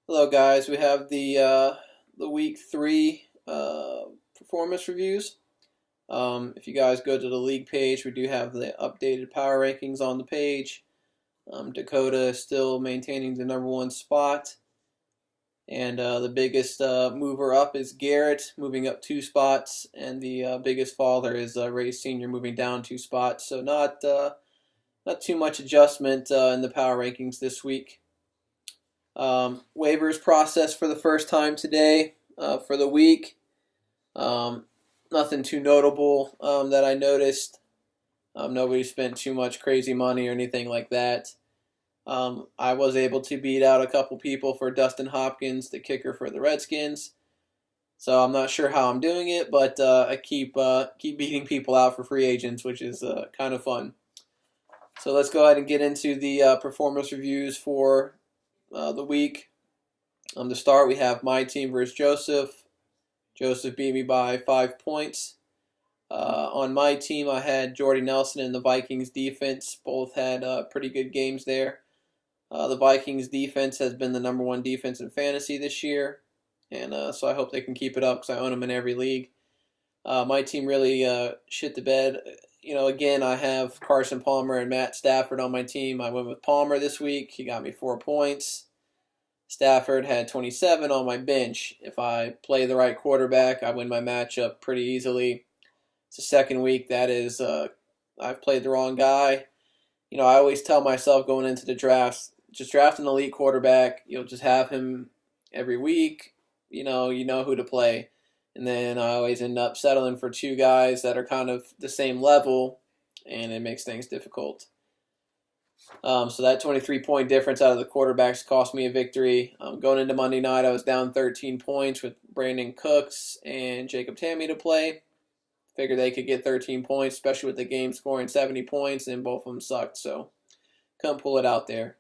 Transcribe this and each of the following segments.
Hello, guys. We have the week three performance reviews. If you guys go to the league page, we do have the updated power rankings on the page. Dakota is still maintaining the number one spot, and the biggest mover up is Garrett, moving up two spots, and the biggest faller is Ray Senior, moving down two spots. So not too much adjustment in the power rankings this week. Waivers processed for the first time today for the week. Um, Nothing too notable that I noticed. Nobody spent too much crazy money or anything like that. I was able to beat out a couple people for Dustin Hopkins, the kicker for the Redskins. So I'm not sure how I'm doing it, but I keep beating people out for free agents, which is kind of fun. So let's go ahead and get into the performance reviews for the week. To start, we have my team versus Joseph. Joseph beat me by 5 points. On my team, I had Jordy Nelson and the Vikings defense. Both had pretty good games there. The Vikings defense has been the number one defense in fantasy this year, and so I hope they can keep it up because I own them in every league. My team really shit the bed. Again, I have Carson Palmer and Matt Stafford on my team. I went with Palmer this week. He got me 4 points. Stafford had 27 on my bench. If I play the right quarterback, I win my matchup pretty easily. It's the second week that is I've played the wrong guy. I always tell myself going into the drafts, just draft an elite quarterback. You'll just have him every week. You know who to play. And then I always end up settling for two guys that are kind of the same level, and it makes things difficult. So that 23-point difference out of the quarterbacks cost me a victory. Going into Monday night, I was down 13 points with Brandon Cooks and Jacob Tamme to play. Figured they could get 13 points, especially with the game scoring 70 points, and both of them sucked, so couldn't pull it out there.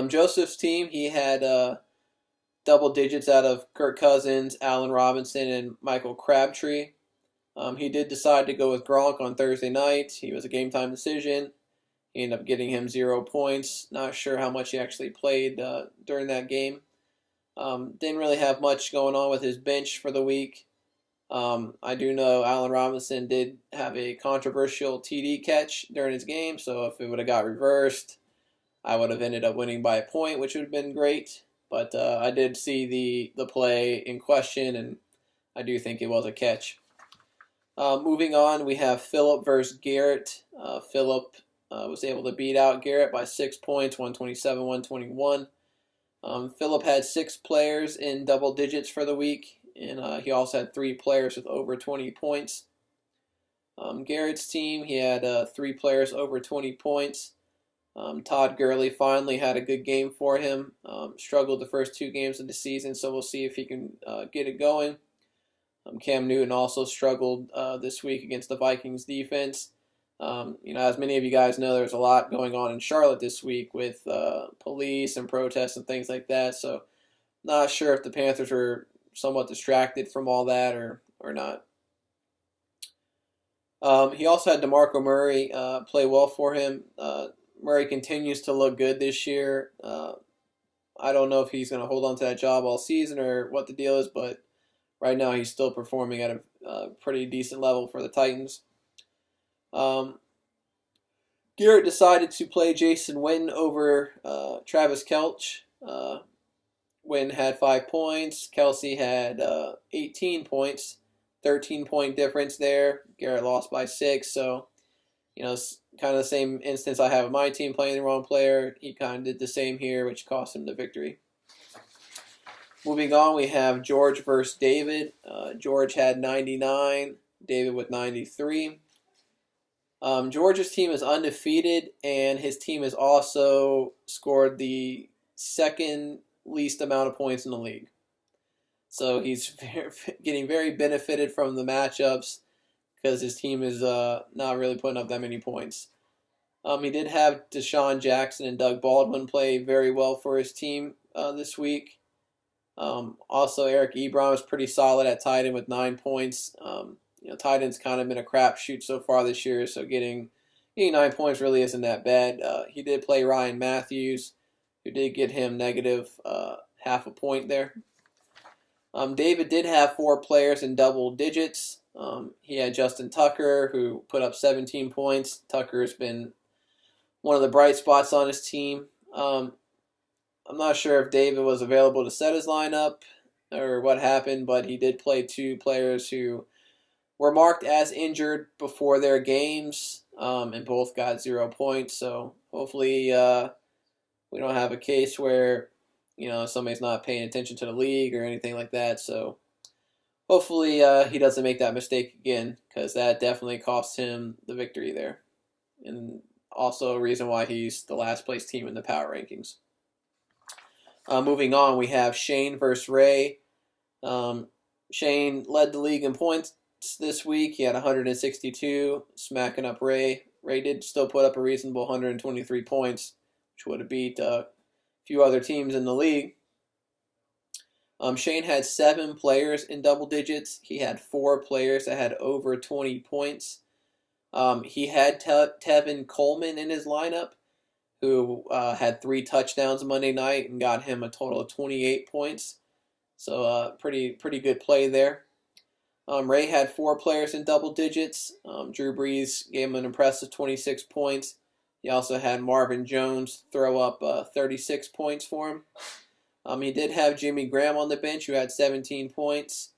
Joseph's team, he had double digits out of Kirk Cousins, Allen Robinson, and Michael Crabtree. He did decide to go with Gronk on Thursday night. He was a game-time decision. He ended up getting him 0 points. Not sure how much he actually played during that game. Didn't really have much going on with his bench for the week. I do know Allen Robinson did have a controversial TD catch during his game, so if it would have got reversed, I would have ended up winning by a point, which would have been great. But I did see the play in question, and I do think it was a catch. Moving on, we have Phillip versus Garrett. Phillip was able to beat out Garrett by 6 points, 127, 121. Phillip had 6 players in double digits for the week, and he also had 3 players with over 20 points. Garrett's team, he had 3 players over 20 points. Todd Gurley finally had a good game for him. Struggled the first 2 games of the season, so we'll see if he can get it going. Cam Newton also struggled this week against the Vikings defense. As many of you guys know, there's a lot going on in Charlotte this week with police and protests and things like that. So, not sure if the Panthers were somewhat distracted from all that or not. He also had DeMarco Murray play well for him. Murray continues to look good this year. I don't know if he's going to hold on to that job all season or what the deal is, but right now he's still performing at a pretty decent level for the Titans. Garrett decided to play Jason Witten over Travis Kelce. Witten had 5 points. Kelce had 18 points. 13-point difference there. Garrett lost by 6, so it's kind of the same instance I have with my team playing the wrong player. He kind of did the same here, which cost him the victory. Moving on, we have George versus David. George had 99, David with 93. George's team is undefeated, and his team has also scored the second least amount of points in the league. So he's getting very benefited from the matchups because his team is not really putting up that many points. He did have Deshaun Jackson and Doug Baldwin play very well for his team this week. Also, Eric Ebron was pretty solid at tight end with 9 points. Tight end's kind of been a crapshoot so far this year, so getting 9 points really isn't that bad. He did play Ryan Matthews, who did get him negative half a point there. David did have 4 players in double digits. He had Justin Tucker, who put up 17 points. Tucker's been one of the bright spots on his team. I'm not sure if David was available to set his lineup or what happened, but he did play 2 players who were marked as injured before their games, and both got 0 points. So hopefully we don't have a case where somebody's not paying attention to the league or anything like that. So hopefully he doesn't make that mistake again, because that definitely cost him the victory there, and also a reason why he's the last place team in the power rankings. Moving on, we have Shane versus Ray. Shane led the league in points this week. He had 162, smacking up Ray. Ray did still put up a reasonable 123 points, which would have beat a few other teams in the league. Shane had 7 players in double digits. He had 4 players that had over 20 points. He had Tevin Coleman in his lineup, who had 3 touchdowns Monday night and got him a total of 28 points. So pretty good play there. Ray had 4 players in double digits. Drew Brees gave him an impressive 26 points. He also had Marvin Jones throw up 36 points for him. He did have Jimmy Graham on the bench, who had 17 points.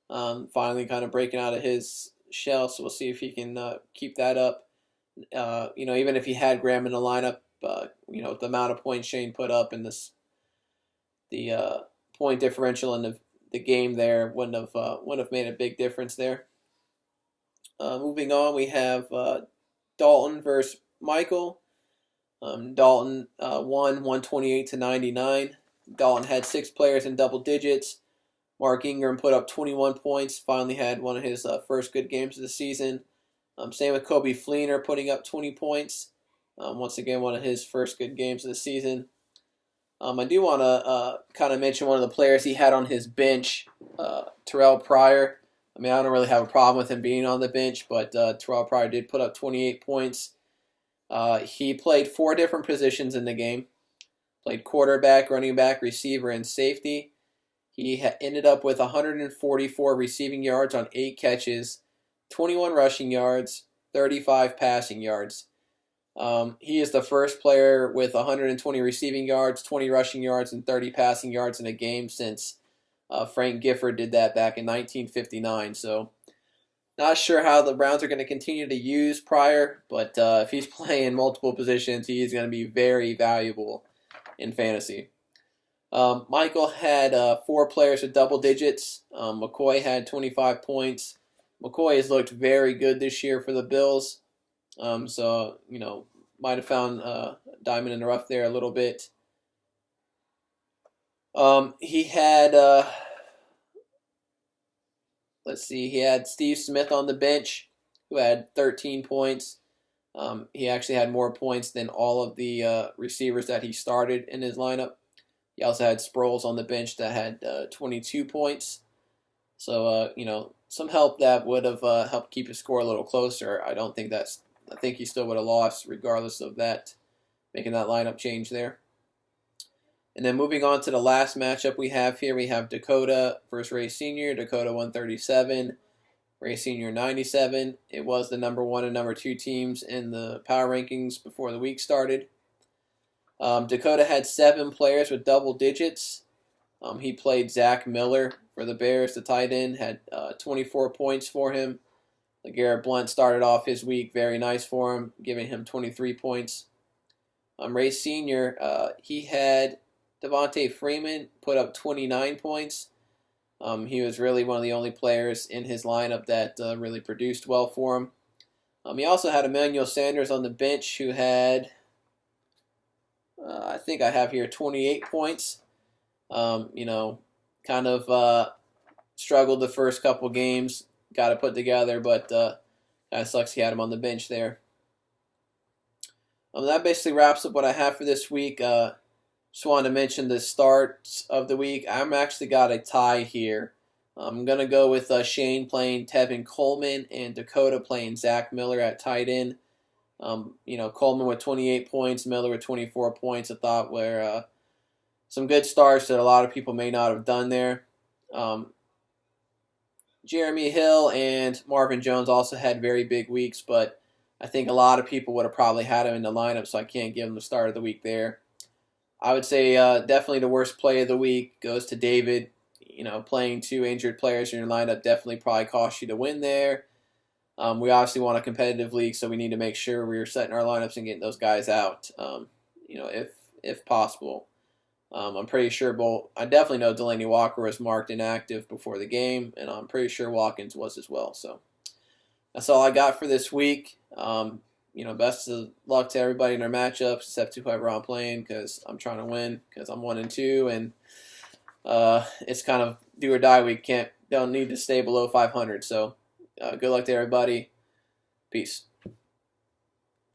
Finally kind of breaking out of his shell, so we'll see if he can keep that up. Even if he had Graham in the lineup, the amount of points Shane put up in the point differential in the game there wouldn't have made a big difference there. Moving on, we have Dalton versus Michael. Dalton won 128-99. Dalton had 6 players in double digits. Mark Ingram put up 21 points. Finally had one of his first good games of the season. Same with Kobe Fleener putting up 20 points. Once again, one of his first good games of the season. I do want to kind of mention one of the players he had on his bench, Terrell Pryor. I don't really have a problem with him being on the bench, but Terrell Pryor did put up 28 points. He played 4 different positions in the game. Played quarterback, running back, receiver, and safety. He ended up with 144 receiving yards on 8 catches, 21 rushing yards, 35 passing yards. He is the first player with 120 receiving yards, 20 rushing yards, and 30 passing yards in a game since Frank Gifford did that back in 1959. So not sure how the Browns are going to continue to use Pryor, but if he's playing multiple positions, he is going to be very valuable in fantasy. Michael had 4 players with double digits. McCoy had 25 points. McCoy has looked very good this year for the Bills. So, might have found a diamond in the rough there a little bit. He had, he had Steve Smith on the bench, who had 13 points. He actually had more points than all of the receivers that he started in his lineup. He also had Sproles on the bench that had 22 points. So, some help that would have helped keep his score a little closer. I think he still would have lost regardless of that, making that lineup change there. And then moving on to the last matchup we have here, we have Dakota versus Ray Sr. Dakota 137, Ray Sr. 97. It was the number 1 and number 2 teams in the power rankings before the week started. Dakota had 7 players with double digits. He played Zach Miller for the Bears, the tight end, had 24 points for him. LeGarrette Blount started off his week very nice for him, giving him 23 points. Ray Sr., he had Devontae Freeman put up 29 points. He was really one of the only players in his lineup that really produced well for him. He also had Emmanuel Sanders on the bench, who had, I think I have here, 28 points. Kind of struggled the first couple games, got it put together, but kind of sucks he had him on the bench there. That basically wraps up what I have for this week. Just wanted to mention the starts of the week. I'm actually got a tie here. I'm going to go with Shane playing Tevin Coleman and Dakota playing Zach Miller at tight end. Coleman with 28 points, Miller with 24 points. I thought were some good starts that a lot of people may not have done there. Um, Jeremy Hill and Marvin Jones also had very big weeks, but I think a lot of people would have probably had him in the lineup, so I can't give him the start of the week there. I would say definitely the worst play of the week goes to David. Playing two injured players in your lineup definitely probably cost you the win there. We obviously want a competitive league, so we need to make sure we're setting our lineups and getting those guys out, if possible. I'm pretty sure I definitely know Delaney Walker was marked inactive before the game, and I'm pretty sure Watkins was as well. So that's all I got for this week. Best of luck to everybody in their matchups, except to whoever I'm playing, because I'm trying to win, because I'm 1-2, and it's kind of do or die week. Don't need to stay below 500. So good luck to everybody. Peace.